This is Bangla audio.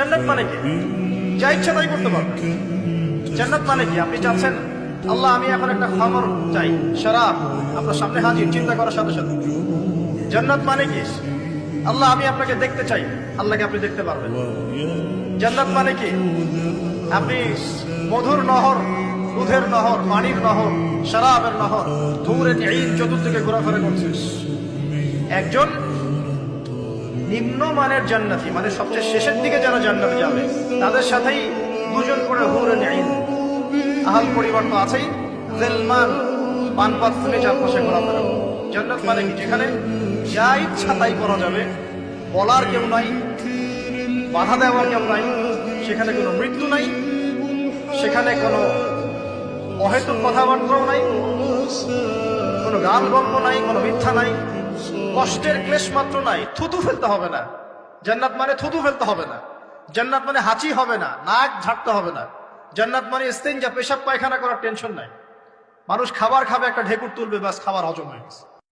জান্নাত মানে কি? যা ইচ্ছা তাই করতে পারবেন। জান্নাত মানে কি? আপনি চাচ্ছেন আল্লাহ আমি এখন একটা খামর চাই, শরাব আপনার সামনে হাজির, চিন্তা করার সাথে সাথে। জান্নাত মানে কি? আল্লাহ আমি আপনাকে দেখতে চাই, আল্লাহকে আপনি দেখতে পারবেন। জান্নাত মানে কি? আপনি মধুর নহর, দুধের নহর, পানির নহর, শরাবের নহর, ধুরে ঈদ চতুর্দিকে ঘোরাফেরা করছেন। একজন নিম্নমানের জান্নাতি, মানে সবচেয়ে শেষের দিকে যারা জান্নাতে যাবে তাদের সাথেই দুজন করে হুরে ঈদ, আহাল পরিবার তো আছেই, জেলমান পানপাত শুনে চারপাশে ঘোরাফেরা। জান্নাত মানে কি? যেখানে যা ইচ্ছা তাই করা যাবে, বলার কেউ নাই, বাধা দেওয়ার কেউ নাই, সেখানে কোনো মৃত্যু নাই, সেখানে কোনো অহেতুক কথাবার্তাও নাই, কোনো গান গল্প নাই, কোনো মিথ্যা নাই, কষ্টের ক্লেশ মাত্র নাই। থুতু ফেলতে হবে না। জান্নাত মানে থুতু ফেলতে হবে না। জান্নাত মানে হাঁচি হবে না, নাক ঝাড়তে হবে না। জান্নাত মানে ইস্তেঞ্জা, পেশাব পায়খানা করার টেনশন নাই। মানুষ খাবার খাবে, একটা ঢেকুর তুলবে, বাস খাবার হজম হয়ে গেছে।